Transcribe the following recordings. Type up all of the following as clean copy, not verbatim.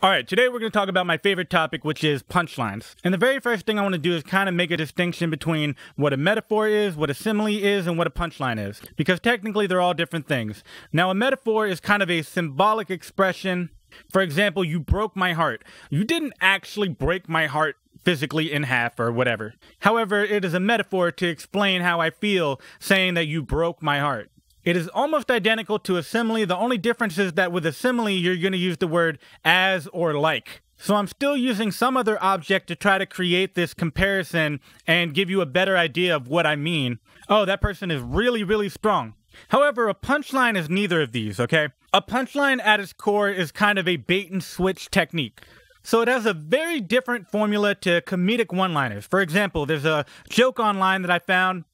Alright, today we're going to talk about my favorite topic, which is punchlines. And the very first thing I want to do is kind of make a distinction between what a metaphor is, what a simile is, and what a punchline is. Because technically they're all different things. Now, a metaphor is kind of a symbolic expression. For example, you broke my heart. You didn't actually break my heart physically in half or whatever. However, it is a metaphor to explain how I feel saying that you broke my heart. It is almost identical to a simile. The only difference is that with a simile, you're going to use the word as or like. So I'm still using some other object to try to create this comparison and give you a better idea of what I mean. Oh, that person is really, really strong. However, a punchline is neither of these, okay? A punchline at its core is kind of a bait and switch technique. So it has a very different formula to comedic one-liners. For example, there's a joke online that I found.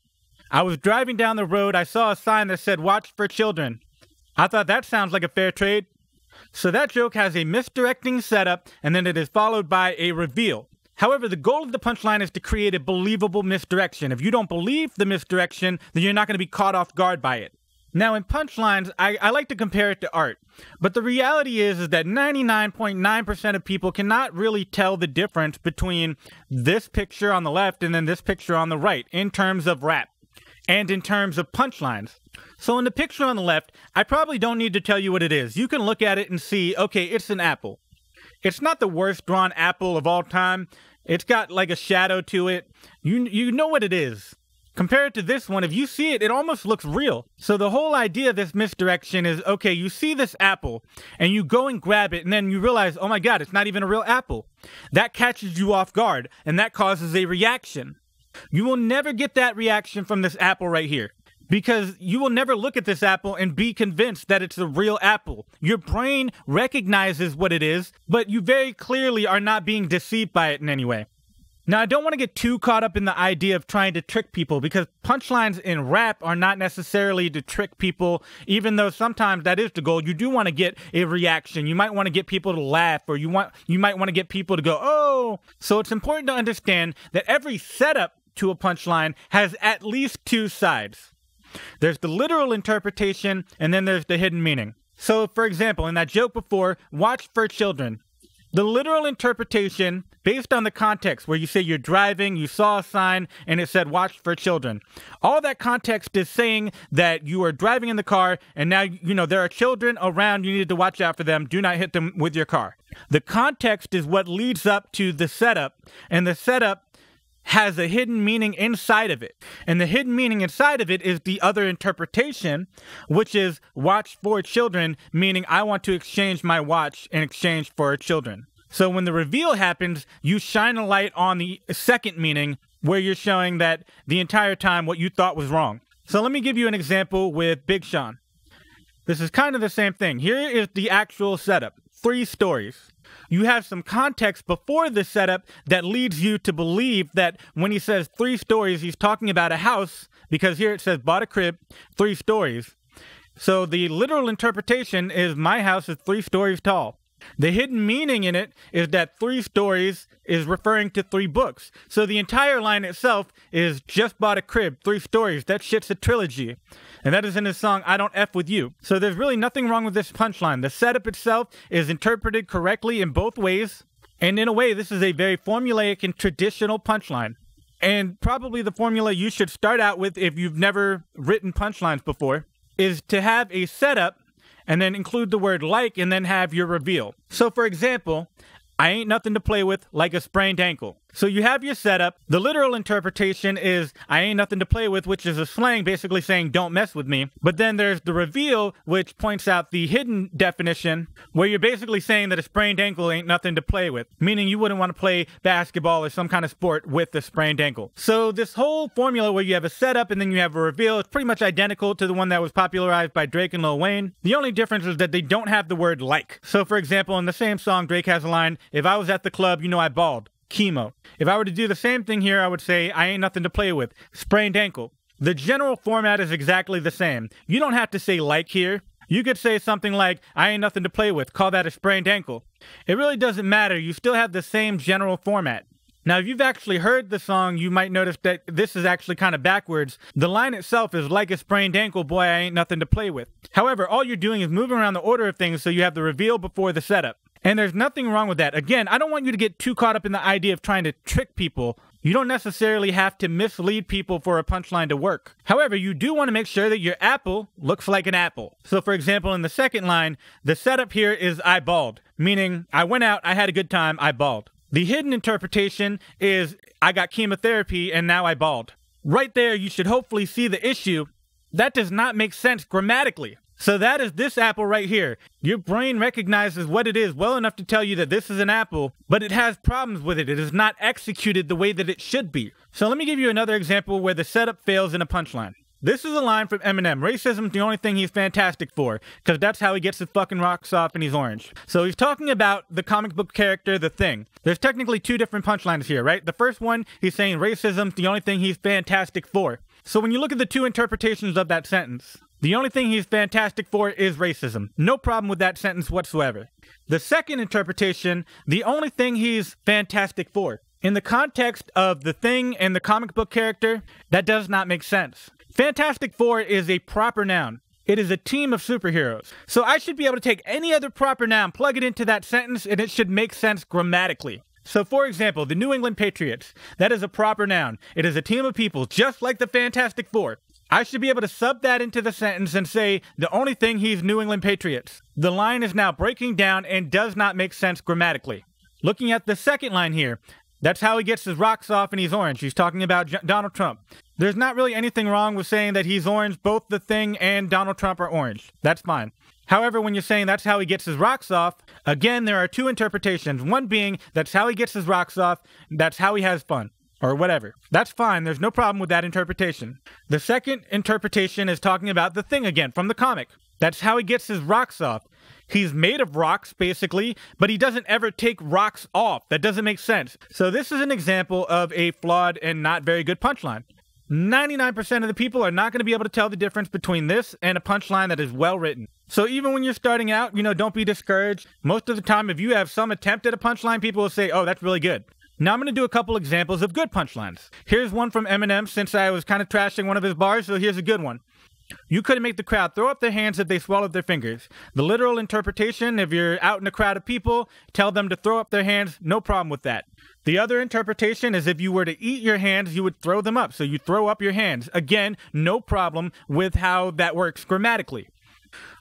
I was driving down the road, I saw a sign that said, "Watch for children." I thought that sounds like a fair trade. So that joke has a misdirecting setup, and then it is followed by a reveal. However, the goal of the punchline is to create a believable misdirection. If you don't believe the misdirection, then you're not going to be caught off guard by it. Now, in punchlines, I like to compare it to art. But the reality is that 99.9% of people cannot really tell the difference between this picture on the left and then this picture on the right in terms of rap. And in terms of punchlines. So in the picture on the left, I probably don't need to tell you what it is. You can look at it and see, okay, it's an apple. It's not the worst drawn apple of all time. It's got like a shadow to it. You know what it is. Compared to this one, if you see it, it almost looks real. So the whole idea of this misdirection is, okay, you see this apple and you go and grab it and then you realize, oh my God, it's not even a real apple. That catches you off guard and that causes a reaction. You will never get that reaction from this apple right here because you will never look at this apple and be convinced that it's a real apple. Your brain recognizes what it is, but you very clearly are not being deceived by it in any way. Now, I don't want to get too caught up in the idea of trying to trick people because punchlines in rap are not necessarily to trick people, even though sometimes that is the goal. You do want to get a reaction. You might want to get people to laugh or you might want to get people to go, oh. So it's important to understand that every setup to a punchline has at least two sides. There's the literal interpretation and then there's the hidden meaning. So, for example, in that joke before, watch for children. The literal interpretation, based on the context where you say you're driving, you saw a sign, and it said watch for children. All that context is saying that you are driving in the car, and now, there are children around, you need to watch out for them, do not hit them with your car. The context is what leads up to the setup, and the setup has a hidden meaning inside of it. And the hidden meaning inside of it is the other interpretation, which is watch for children, meaning I want to exchange my watch in exchange for children. So when the reveal happens, you shine a light on the second meaning where you're showing that the entire time what you thought was wrong. So let me give you an example with Big Sean. This is kind of the same thing. Here is the actual setup. 3 stories. You have some context before the setup that leads you to believe that when he says 3 stories, he's talking about a house, because here it says bought a crib, 3 stories. So the literal interpretation is my house is 3 stories tall. The hidden meaning in it is that 3 stories is referring to 3 books. So the entire line itself is just bought a crib, 3 stories. That shit's a trilogy. And that is in his song, I Don't F With You. So there's really nothing wrong with this punchline. The setup itself is interpreted correctly in both ways. And in a way, this is a very formulaic and traditional punchline. And probably the formula you should start out with if you've never written punchlines before is to have a setup and then include the word like and then have your reveal. So for example, I ain't nothing to play with like a sprained ankle. So you have your setup. The literal interpretation is I ain't nothing to play with, which is a slang basically saying don't mess with me. But then there's the reveal, which points out the hidden definition, where you're basically saying that a sprained ankle ain't nothing to play with, meaning you wouldn't want to play basketball or some kind of sport with a sprained ankle. So this whole formula where you have a setup and then you have a reveal is pretty much identical to the one that was popularized by Drake and Lil Wayne. The only difference is that they don't have the word like. So for example, in the same song, Drake has a line, if I was at the club, I balled. Chemo. If I were to do the same thing here, I would say, I ain't nothing to play with. Sprained ankle. The general format is exactly the same. You don't have to say like here. You could say something like, I ain't nothing to play with. Call that a sprained ankle. It really doesn't matter. You still have the same general format. Now, if you've actually heard the song, you might notice that this is actually kind of backwards. The line itself is like a sprained ankle, boy, I ain't nothing to play with. However, all you're doing is moving around the order of things so you have the reveal before the setup. And there's nothing wrong with that. Again, I don't want you to get too caught up in the idea of trying to trick people. You don't necessarily have to mislead people for a punchline to work. However, you do want to make sure that your apple looks like an apple. So for example, in the second line, the setup here is I balled, meaning I went out, I had a good time, I balled. The hidden interpretation is I got chemotherapy and now I balled. Right there, you should hopefully see the issue. That does not make sense grammatically. So that is this apple right here. Your brain recognizes what it is well enough to tell you that this is an apple, but it has problems with it. It is not executed the way that it should be. So let me give you another example where the setup fails in a punchline. This is a line from Eminem. Racism's the only thing he's fantastic for, because that's how he gets his fucking rocks off and he's orange. So he's talking about the comic book character, The Thing. There's technically two different punchlines here, right? The first one, he's saying racism's the only thing he's fantastic for. So when you look at the two interpretations of that sentence, the only thing he's fantastic for is racism. No problem with that sentence whatsoever. The second interpretation, the only thing he's fantastic for. In the context of The Thing and the comic book character, that does not make sense. Fantastic Four is a proper noun. It is a team of superheroes. So I should be able to take any other proper noun, plug it into that sentence, and it should make sense grammatically. So for example, the New England Patriots, that is a proper noun. It is a team of people, just like the Fantastic Four. I should be able to sub that into the sentence and say, the only thing he's New England Patriots. The line is now breaking down and does not make sense grammatically. Looking at the second line here, that's how he gets his rocks off and he's orange. He's talking about Donald Trump. There's not really anything wrong with saying that he's orange. Both The Thing and Donald Trump are orange. That's fine. However, when you're saying that's how he gets his rocks off, again, there are two interpretations. One being, that's how he gets his rocks off, that's how he has fun. Or whatever. That's fine, there's no problem with that interpretation. The second interpretation is talking about The Thing again, from the comic. That's how he gets his rocks off. He's made of rocks, basically, but he doesn't ever take rocks off. That doesn't make sense. So this is an example of a flawed and not very good punchline. 99% of the people are not going to be able to tell the difference between this and a punchline that is well written. So even when you're starting out, don't be discouraged. Most of the time, if you have some attempt at a punchline, people will say, oh, that's really good. Now I'm going to do a couple examples of good punchlines. Here's one from Eminem, since I was kind of trashing one of his bars, so here's a good one. You couldn't make the crowd throw up their hands if they swallowed their fingers. The literal interpretation, if you're out in a crowd of people, tell them to throw up their hands, no problem with that. The other interpretation is if you were to eat your hands, you would throw them up, so you throw up your hands. Again, no problem with how that works grammatically.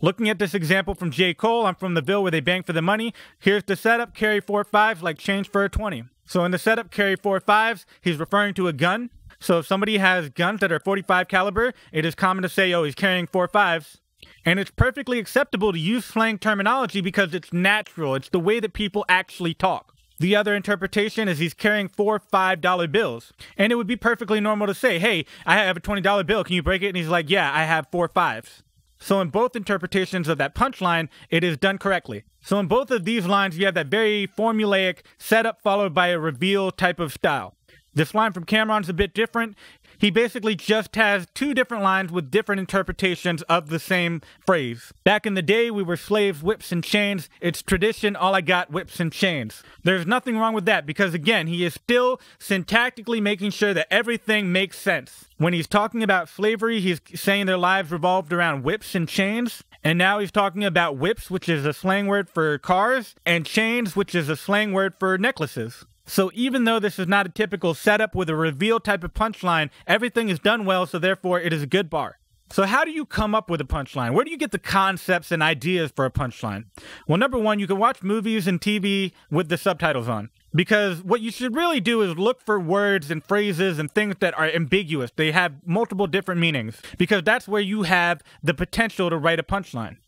Looking at this example from J. Cole, I'm from the Ville where they bang for the money. Here's the setup, carry 4 5s like change for a 20. So in the setup, carry 4 5s, he's referring to a gun. So if somebody has guns that are 45 caliber, it is common to say, oh, he's carrying 4 5s. And it's perfectly acceptable to use slang terminology because it's natural. It's the way that people actually talk. The other interpretation is he's carrying 4 $5 bills. And it would be perfectly normal to say, hey, I have a $20 bill. Can you break it? And he's like, yeah, I have 4 5s. So in both interpretations of that punchline, it is done correctly. So in both of these lines, you have that very formulaic setup followed by a reveal type of style. This line from Cameron's a bit different. He basically just has two different lines with different interpretations of the same phrase. Back in the day, we were slaves, whips, and chains. It's tradition, all I got, whips and chains. There's nothing wrong with that because, again, he is still syntactically making sure that everything makes sense. When he's talking about slavery, he's saying their lives revolved around whips and chains. And now he's talking about whips, which is a slang word for cars, and chains, which is a slang word for necklaces. So even though this is not a typical setup with a reveal type of punchline, everything is done well, so therefore it is a good bar. So how do you come up with a punchline? Where do you get the concepts and ideas for a punchline? Well, number one, you can watch movies and TV with the subtitles on. Because what you should really do is look for words and phrases and things that are ambiguous. They have multiple different meanings. Because that's where you have the potential to write a punchline.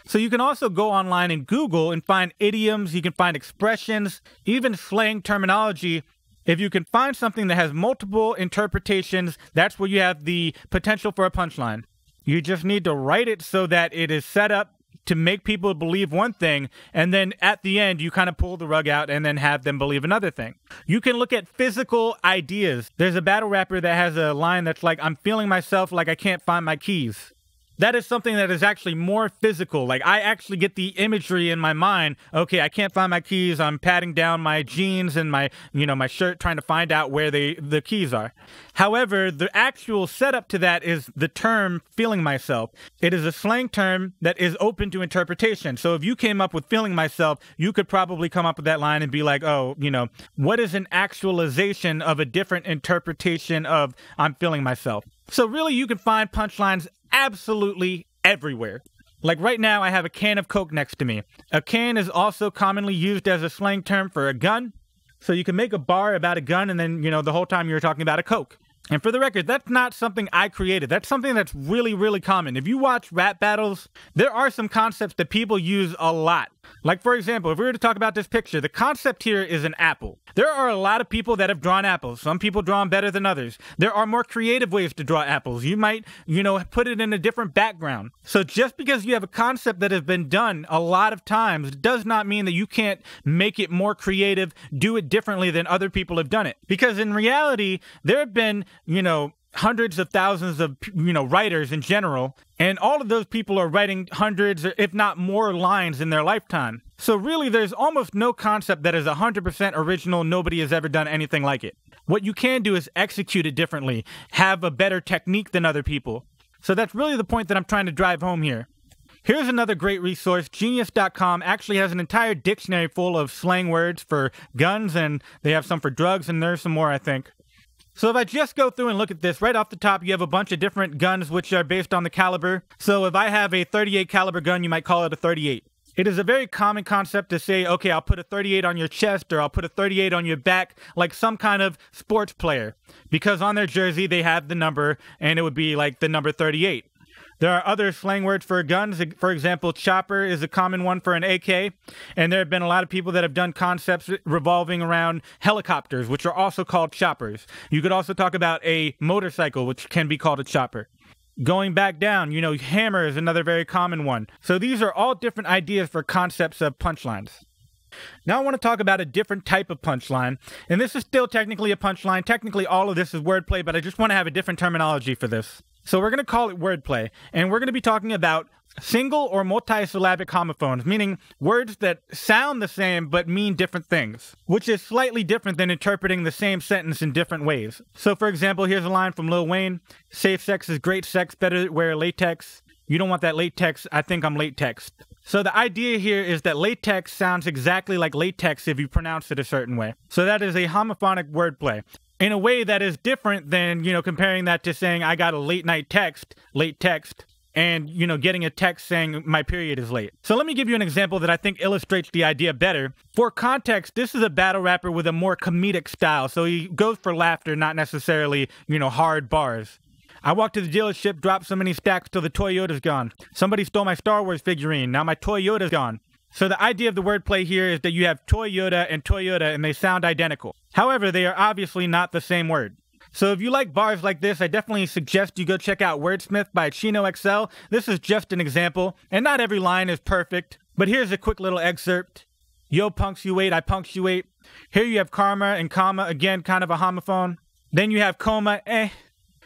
So you can also go online and Google and find idioms, you can find expressions, even slang terminology. If you can find something that has multiple interpretations, that's where you have the potential for a punchline. You just need to write it so that it is set up to make people believe one thing, and then at the end, you kind of pull the rug out and then have them believe another thing. You can look at physical ideas. There's a battle rapper that has a line that's like, I'm feeling myself like I can't find my keys. that is something that is actually more physical. Like, I actually get the imagery in my mind. Okay, I can't find my keys. I'm patting down my jeans and my shirt trying to find out where the keys are. However, the actual setup to that is the term feeling myself. It is a slang term that is open to interpretation. So if you came up with feeling myself, you could probably come up with that line and be like, oh, what is an actualization of a different interpretation of I'm feeling myself? So really, you can find punchlines absolutely everywhere. Like right now, I have a can of Coke next to me. A can is also commonly used as a slang term for a gun. So you can make a bar about a gun and then, the whole time you're talking about a Coke. And for the record, that's not something I created. That's something that's really, really common. If you watch rap battles, there are some concepts that people use a lot. Like, for example, if we were to talk about this picture, the concept here is an apple. There are a lot of people that have drawn apples. Some people draw them better than others. There are more creative ways to draw apples. You might, put it in a different background. So just because you have a concept that has been done a lot of times does not mean that you can't make it more creative, do it differently than other people have done it. Because in reality, there have been, hundreds of thousands of, writers in general, and all of those people are writing hundreds, if not more, lines in their lifetime. So really, there's almost no concept that is 100% original. Nobody has ever done anything like it. What you can do is execute it differently, have a better technique than other people. So that's really the point that I'm trying to drive home here. Here's another great resource. Genius.com actually has an entire dictionary full of slang words for guns, and they have some for drugs, and there's some more, I think. So if I just go through and look at this, right off the top, you have a bunch of different guns which are based on the caliber. So if I have a 38 caliber gun, you might call it a 38. It is a very common concept to say, okay, I'll put a 38 on your chest or I'll put a 38 on your back, like some kind of sports player. Because on their jersey, they have the number, and it would be like the number 38. There are other slang words for guns. For example, chopper is a common one for an AK. And there have been a lot of people that have done concepts revolving around helicopters, which are also called choppers. You could also talk about a motorcycle, which can be called a chopper. Going back down, hammer is another very common one. So these are all different ideas for concepts of punchlines. Now I want to talk about a different type of punchline, and this is still technically a punchline. Technically all of this is wordplay, but I just want to have a different terminology for this. So we're going to call it wordplay, and we're going to be talking about single or multisyllabic homophones, meaning words that sound the same but mean different things, which is slightly different than interpreting the same sentence in different ways. So for example, here's a line from Lil Wayne: safe sex is great sex, better wear latex. You don't want that latex, I think I'm latex. So the idea here is that latex sounds exactly like latex if you pronounce it a certain way. So that is a homophonic wordplay. In a way that is different than, comparing that to saying I got a late text, and, getting a text saying my period is late. So let me give you an example that I think illustrates the idea better. For context, this is a battle rapper with a more comedic style, so he goes for laughter, not necessarily, hard bars. I walked to the dealership, dropped so many stacks till the Toyota's gone. Somebody stole my Star Wars figurine, now my Toyota's gone. So the idea of the wordplay here is that you have Toyota and they sound identical. However, they are obviously not the same word. So if you like bars like this, I definitely suggest you go check out Wordsmith by Chino XL. This is just an example, and not every line is perfect, but here's a quick little excerpt. Yo punctuate, I punctuate. Here you have karma and comma, again, kind of a homophone. Then you have coma,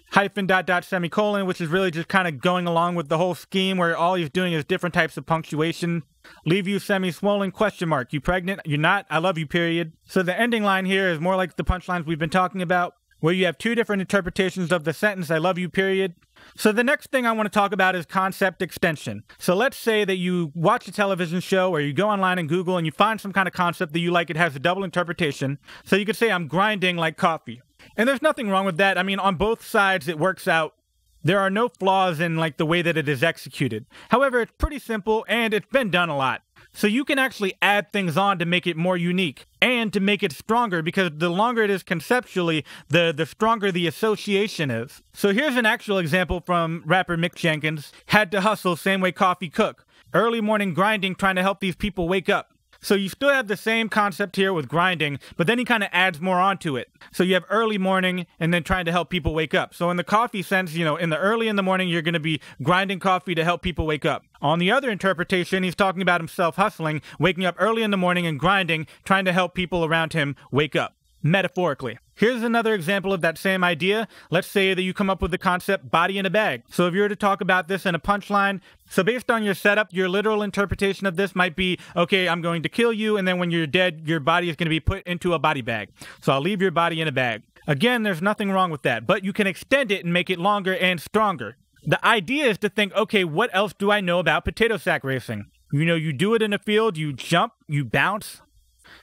hyphen, ... semicolon, which is really just kind of going along with the whole scheme where all he's doing is different types of punctuation. Leave you semi-swollen, question mark. You pregnant? You're not? I love you, period. So the ending line here is more like the punchlines we've been talking about, where you have two different interpretations of the sentence, I love you, period. So the next thing I want to talk about is concept extension. So let's say that you watch a television show or you go online and Google and you find some kind of concept that you like. It has a double interpretation. So you could say, I'm grinding like coffee. And there's nothing wrong with that. I mean, on both sides, it works out. There are no flaws in the way that it is executed. However, it's pretty simple and it's been done a lot. So you can actually add things on to make it more unique and to make it stronger, because the longer it is conceptually, the stronger the association is. So here's an actual example from rapper Mick Jenkins. Had to hustle, same way coffee cook. Early morning grinding, trying to help these people wake up. So you still have the same concept here with grinding, but then he kind of adds more onto it. So you have early morning and then trying to help people wake up. So in the coffee sense, in the early in the morning, you're going to be grinding coffee to help people wake up. On the other interpretation, he's talking about himself hustling, waking up early in the morning and grinding, trying to help people around him wake up, metaphorically. Here's another example of that same idea. Let's say that you come up with the concept body in a bag. So if you were to talk about this in a punchline, so based on your setup, your literal interpretation of this might be, okay, I'm going to kill you, and then when you're dead, your body is going to be put into a body bag. So I'll leave your body in a bag. Again, there's nothing wrong with that, but you can extend it and make it longer and stronger. The idea is to think, okay, what else do I know about potato sack racing? You know, you do it in a field, you jump, you bounce.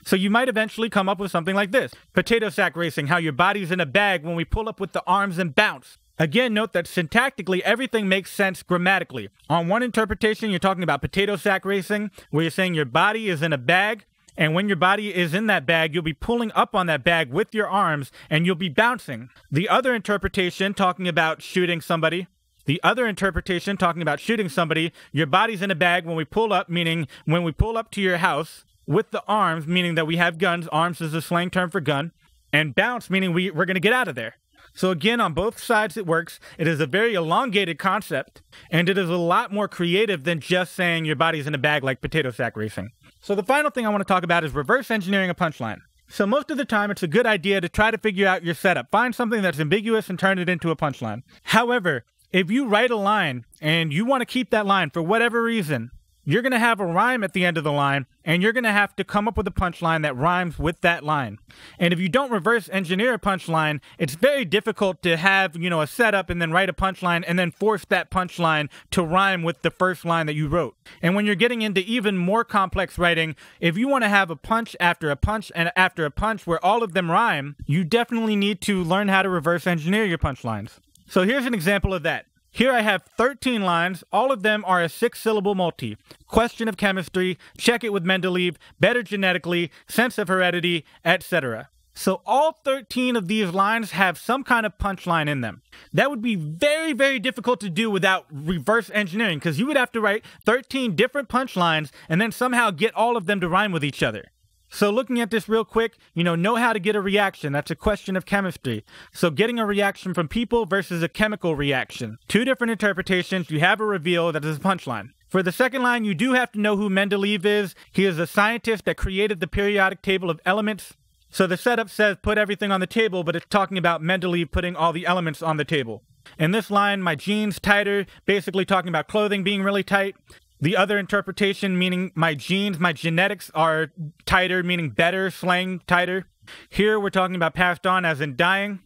So you might eventually come up with something like this. Potato sack racing, how your body's in a bag when we pull up with the arms and bounce. Again, note that syntactically, everything makes sense grammatically. On one interpretation, you're talking about potato sack racing, where you're saying your body is in a bag, and when your body is in that bag, you'll be pulling up on that bag with your arms, and you'll be bouncing. The other interpretation, talking about shooting somebody, your body's in a bag when we pull up, meaning when we pull up to your house, with the arms, meaning that we have guns. Arms is a slang term for gun. And bounce, meaning we're going to get out of there. So again, on both sides it works. It is a very elongated concept, and it is a lot more creative than just saying your body's in a bag like potato sack racing. So the final thing I want to talk about is reverse engineering a punchline. So most of the time, it's a good idea to try to figure out your setup. Find something that's ambiguous and turn it into a punchline. However, if you write a line and you want to keep that line for whatever reason, you're going to have a rhyme at the end of the line, and you're going to have to come up with a punchline that rhymes with that line. And if you don't reverse engineer a punchline, it's very difficult to have, a setup and then write a punchline and then force that punchline to rhyme with the first line that you wrote. And when you're getting into even more complex writing, if you want to have a punch after a punch and after a punch where all of them rhyme, you definitely need to learn how to reverse engineer your punchlines. So here's an example of that. Here I have 13 lines, all of them are a 6-syllable multi. Question of chemistry, check it with Mendeleev, better genetically, sense of heredity, etc. So all 13 of these lines have some kind of punchline in them. That would be very, very difficult to do without reverse engineering, because you would have to write 13 different punchlines and then somehow get all of them to rhyme with each other. So looking at this real quick, know how to get a reaction. That's a question of chemistry. So getting a reaction from people versus a chemical reaction. Two different interpretations. You have a reveal that is a punchline. For the second line, you do have to know who Mendeleev is. He is a scientist that created the periodic table of elements. So the setup says put everything on the table, but it's talking about Mendeleev putting all the elements on the table. In this line, my jeans tighter, basically talking about clothing being really tight. The other interpretation, meaning my genes, my genetics are tighter, meaning better, slang tighter. Here we're talking about passed on as in dying.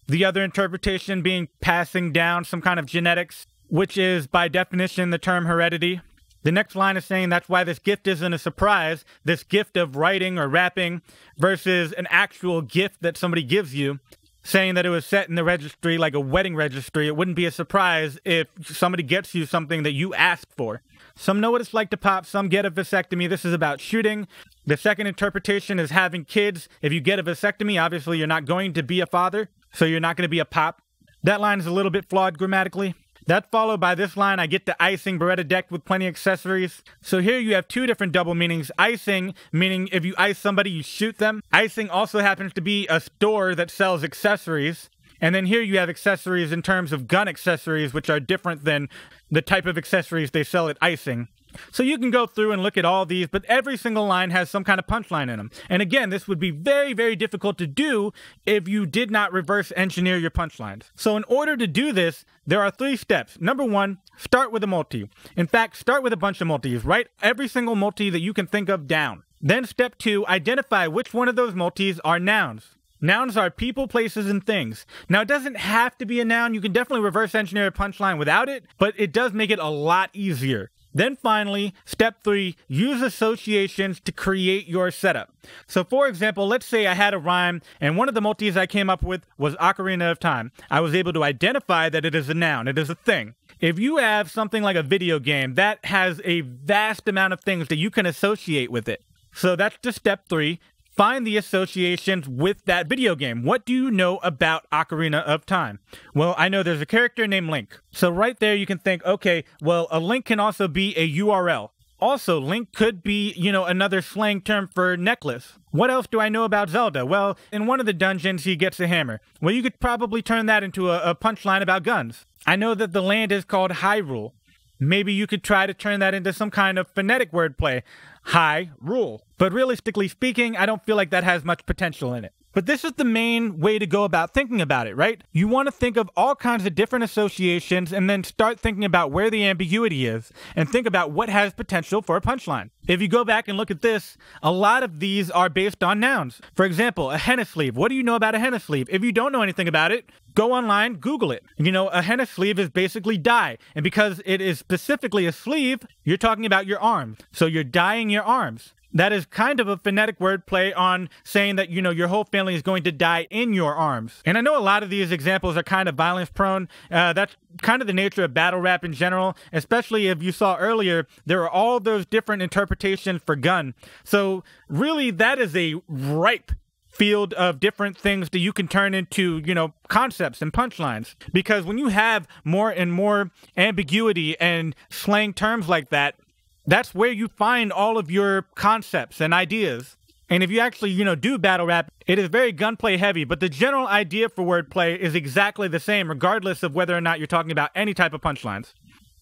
The other interpretation being passing down some kind of genetics, which is by definition the term heredity. The next line is saying that's why this gift isn't a surprise, this gift of writing or rapping versus an actual gift that somebody gives you. Saying that it was set in the registry like a wedding registry, it wouldn't be a surprise if somebody gets you something that you asked for. Some know what it's like to pop, some get a vasectomy. This is about shooting. The second interpretation is having kids. If you get a vasectomy, obviously you're not going to be a father, so you're not going to be a pop. That line is a little bit flawed grammatically. That's followed by this line, I get the icing, Beretta decked with plenty of accessories. So here you have two different double meanings. Icing, meaning if you ice somebody, you shoot them. Icing also happens to be a store that sells accessories. And then here you have accessories in terms of gun accessories, which are different than the type of accessories they sell at icing. So you can go through and look at all these, but every single line has some kind of punchline in them. And again, this would be very, very difficult to do if you did not reverse engineer your punchlines. So in order to do this, there are 3 steps. Number 1, start with a multi. In fact, start with a bunch of multis. Write every single multi that you can think of down. Then step 2, identify which one of those multis are nouns. Nouns are people, places, and things. Now, it doesn't have to be a noun. You can definitely reverse engineer a punchline without it, but it does make it a lot easier. Then finally, step 3, use associations to create your setup. So for example, let's say I had a rhyme and one of the multis I came up with was Ocarina of Time. I was able to identify that it is a noun, it is a thing. If you have something like a video game, that has a vast amount of things that you can associate with it. So that's just step 3. Find the associations with that video game. What do you know about Ocarina of Time? Well, I know there's a character named Link. So right there you can think, okay, well, a link can also be a URL. Also, link could be, another slang term for necklace. What else do I know about Zelda? Well, in one of the dungeons, he gets a hammer. Well, you could probably turn that into a punchline about guns. I know that the land is called Hyrule. Maybe you could try to turn that into some kind of phonetic wordplay. High rule. But realistically speaking, I don't feel like that has much potential in it. But this is the main way to go about thinking about it, right? You want to think of all kinds of different associations and then start thinking about where the ambiguity is and think about what has potential for a punchline. If you go back and look at this, a lot of these are based on nouns. For example, a henna sleeve. What do you know about a henna sleeve? If you don't know anything about it, go online, Google it. You know, a henna sleeve is basically dye. And because it is specifically a sleeve, you're talking about your arms. So you're dyeing your arms. That is kind of a phonetic wordplay on saying that, you know, your whole family is going to die in your arms. And I know a lot of these examples are kind of violence prone. That's kind of the nature of battle rap in general, especially if you saw earlier, there are all those different interpretations for gun. So really that is a ripe field of different things that you can turn into, you know, concepts and punchlines. Because when you have more and more ambiguity and slang terms like that, that's where you find all of your concepts and ideas. And if you actually, you know, do battle rap, it is very gunplay heavy, but the general idea for wordplay is exactly the same, regardless of whether or not you're talking about any type of punchlines.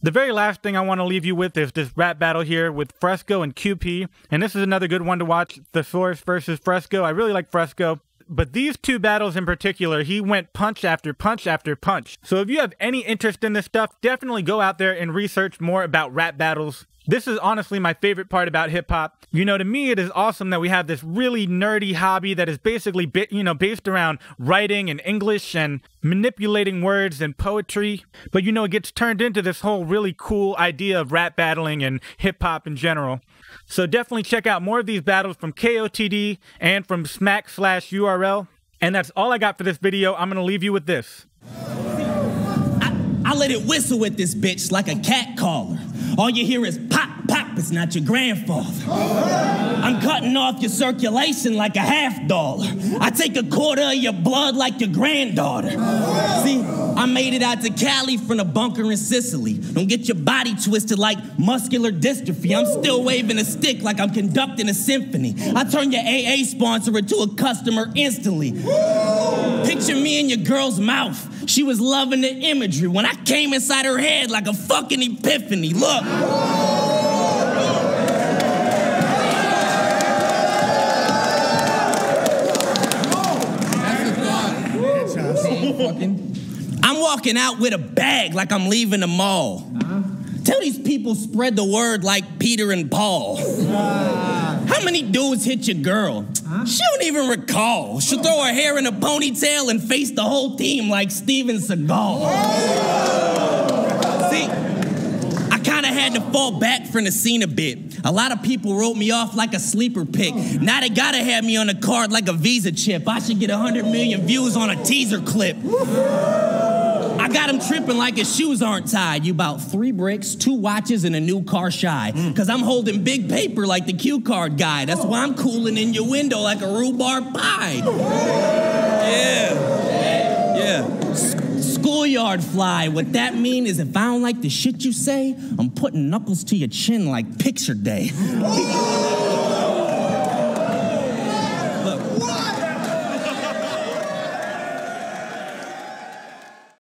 The very last thing I want to leave you with is this rap battle here with Fresco and QP. And this is another good one to watch, Thesaurus versus Fresco. I really like Fresco. But these two battles in particular, he went punch after punch after punch. So if you have any interest in this stuff, definitely go out there and research more about rap battles. This is honestly my favorite part about hip-hop. You know, to me, it is awesome that we have this really nerdy hobby that is basically, based around writing and English and manipulating words and poetry. But, you know, it gets turned into this whole really cool idea of rap battling and hip-hop in general. So definitely check out more of these battles from KOTD and from smack/URL. And that's all I got for this video. I'm going to leave you with this. I let it whistle with this bitch like a cat caller. All you hear is pop, pop, it's not your grandfather. I'm cutting off your circulation like a $50. I take a quarter of your blood like your granddaughter. See, I made it out to Cali from the bunker in Sicily. Don't get your body twisted like muscular dystrophy. I'm still waving a stick like I'm conducting a symphony. I turn your AA sponsor into a customer instantly. Picture me in your girl's mouth. She was loving the imagery when I came inside her head like a fucking epiphany. Look. I'm walking out with a bag like I'm leaving the mall. Tell these people spread the word like Peter and Paul. How many dudes hit your girl? She don't even recall. She'll throw her hair in a ponytail and face the whole team like Steven Seagal. See, I kind of had to fall back from the scene a bit. A lot of people wrote me off like a sleeper pick. Now they gotta have me on the card like a Visa chip. I should get 100 million views on a teaser clip. I got him tripping like his shoes aren't tied. You about 3 bricks, 2 watches, and a new car shy. Cause I'm holding big paper like the cue card guy. That's why I'm cooling in your window like a rhubarb pie. Yeah. Schoolyard fly. What that mean is if I don't like the shit you say, I'm putting knuckles to your chin like picture day.